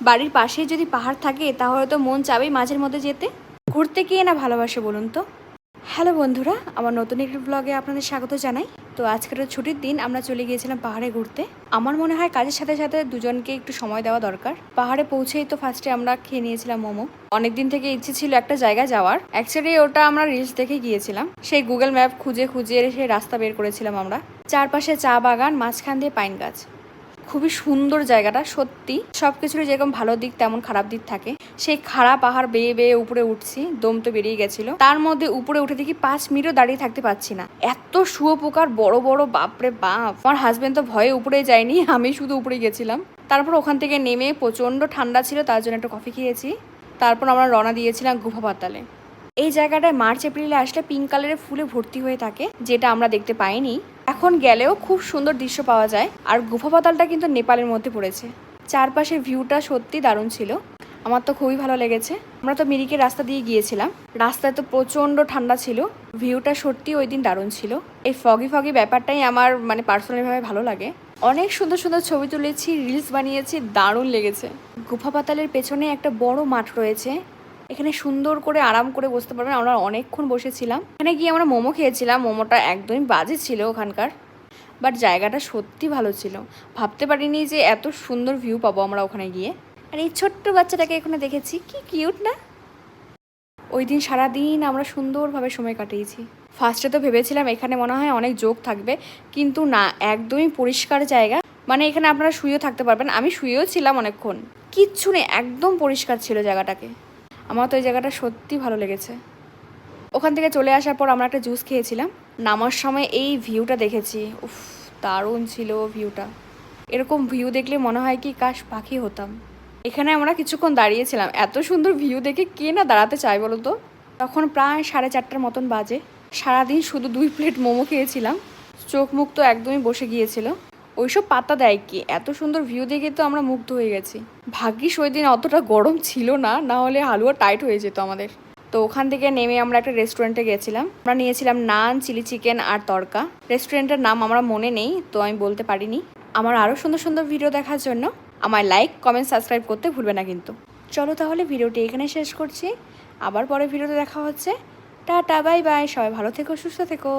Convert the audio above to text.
বাড়ির পাশেই যদি পাহাড় থাকে তাহলে তো মন চাবেই মাঝের মধ্যে যেতে। ঘুরতে গিয়ে না ভালোবাসে বলুন তো। হ্যালো বন্ধুরা, আমার নতুন একটি ব্লগে আপনাদের স্বাগত জানাই। তো আজকের ছুটির দিন আমরা চলে গিয়েছিলাম পাহাড়ে ঘুরতে। আমার মনে হয় কাজের সাথে সাথে দুজনকে একটু সময় দেওয়া দরকার। পাহাড়ে পৌঁছেই তো ফার্স্টে আমরা খেয়ে নিয়েছিলাম মোমো। অনেকদিন থেকে ইচ্ছে ছিল একটা জায়গায় যাওয়ার। অ্যাকচুয়ালি ওটা আমরা রিলস দেখে গিয়েছিলাম। সেই গুগল ম্যাপ খুঁজে খুঁজে সেই রাস্তা বের করেছিলাম আমরা। চারপাশে চা বাগান, মাঝখান দিয়ে পাইন গাছ। খুবই সুন্দর জায়গাটা সত্যি। সবকিছুরই যেরকম ভালো দিক তেমন খারাপ দিক থাকে। সেই খাড়া পাহাড় বেয়ে বেয়ে উপরে উঠছি, দম তো বেরিয়ে গেছিল। তার মধ্যে উপরে উঠে দেখি 5 মিনিটও দাঁড়িয়ে থাকতে পারছি না, এত শুয়োপোকার বড় বড়, বাপরে বাপ। আমার হাজবেন্ড তো ভয়ে উপরে যায়নি, আমি শুধু উপরে গেছিলাম। তারপর ওখান থেকে নেমে প্রচন্ড ঠান্ডা ছিল, তার জন্য একটা কফি খেয়েছি। তারপর আমরা রওনা দিয়েছিলাম গুফা পাতালে। এই জায়গাটায় মার্চ এপ্রিলে আসলে পিঙ্ক কালারের ফুলে ভর্তি হয়ে থাকে, যেটা আমরা দেখতে পাইনি। এখন গেলেও খুব সুন্দর দৃশ্য পাওয়া যায়। আর গুফা পাতালটা কিন্তু নেপালের মধ্যে পড়েছে। চারপাশের ভিউটা সত্যি দারুণ ছিল, আমার তো খুবই ভালো লেগেছে। আমরা তো মিরিকের রাস্তা দিয়ে গিয়েছিলাম, রাস্তায় তো প্রচণ্ড ঠান্ডা ছিল। ভিউটা সত্যি ওই দিন দারুণ ছিল। এই ফগি ফগি ব্যাপারটাই আমার পার্সোনালিভাবে ভালো লাগে। অনেক সুন্দর সুন্দর ছবি তুলেছি, রিলস বানিয়েছি, দারুণ লেগেছে। গুফা পাতালের পেছনে একটা বড় মাঠ রয়েছে, এখানে সুন্দর করে আরাম করে বসতে পারবেন। আমরা অনেকক্ষণ বসেছিলাম। এখানে গিয়ে আমরা মোমো খেয়েছিলাম, মোমোটা একদমই বাজে ছিল ওখানকার, বাট জায়গাটা সত্যি ভালো ছিল। ভাবতে পারিনি যে এত সুন্দর ভিউ পাবো আমরা ওখানে গিয়ে। আর এই ছোট্ট বাচ্চাটাকে এখানে দেখেছি, কি কিউট না। ওই দিন সারাদিন আমরা সুন্দরভাবে সময় কাটিয়েছি। ফার্স্টে তো ভেবেছিলাম এখানে মনে হয় অনেক জোক থাকবে, কিন্তু না, একদমই পরিষ্কার জায়গা। এখানে আপনারা শুয়েও থাকতে পারবেন। আমি শুয়েও ছিলাম অনেকক্ষণ, কিচ্ছু নেই, একদম পরিষ্কার ছিল জায়গাটাকে। আমার তো এই জায়গাটা সত্যি ভালো লেগেছে। ওখান থেকে চলে আসার পর আমরা একটা জুস খেয়েছিলাম। নামার সময় এই ভিউটা দেখেছি, উফ, দারুণ ছিল ভিউটা। এরকম ভিউ দেখলে মনে হয় কি কাশ পাখি হতাম। এখানে আমরা কিছুক্ষণ দাঁড়িয়েছিলাম, এত সুন্দর ভিউ দেখে কে না দাঁড়াতে চায় বলো তো। তখন প্রায় 4:30টার মতন বাজে। সারাদিন শুধু 2 প্লেট মোমো খেয়েছিলাম, চোখ মুখ তো একদমই বসে গিয়েছিল। ওইসব পাতা দেয় কি, এত সুন্দর ভিউ দেখে তো আমরা মুগ্ধ হয়ে গেছি। ভাগ্যিস ওই দিন অতটা গরম ছিল না, না হলে হালুয়া টাইট হয়ে যেত আমাদের। তো ওখান থেকে নেমে আমরা একটা রেস্টুরেন্টে গেছিলাম। আমরা নিয়েছিলাম নান, চিলি চিকেন আর তড়কা। রেস্টুরেন্টের নাম আমার মনে নেই, তো আমি বলতে পারিনি। আমার আরও সুন্দর সুন্দর ভিডিও দেখার জন্য আমায় লাইক, কমেন্ট, সাবস্ক্রাইব করতে ভুলবে না কিন্তু। চলো তাহলে ভিডিওটি এখানে শেষ করছি, আবার পরে ভিডিওতে দেখা হচ্ছে। টাটা, বাই বাই, সবাই ভালো থেকো, সুস্থ থেকো।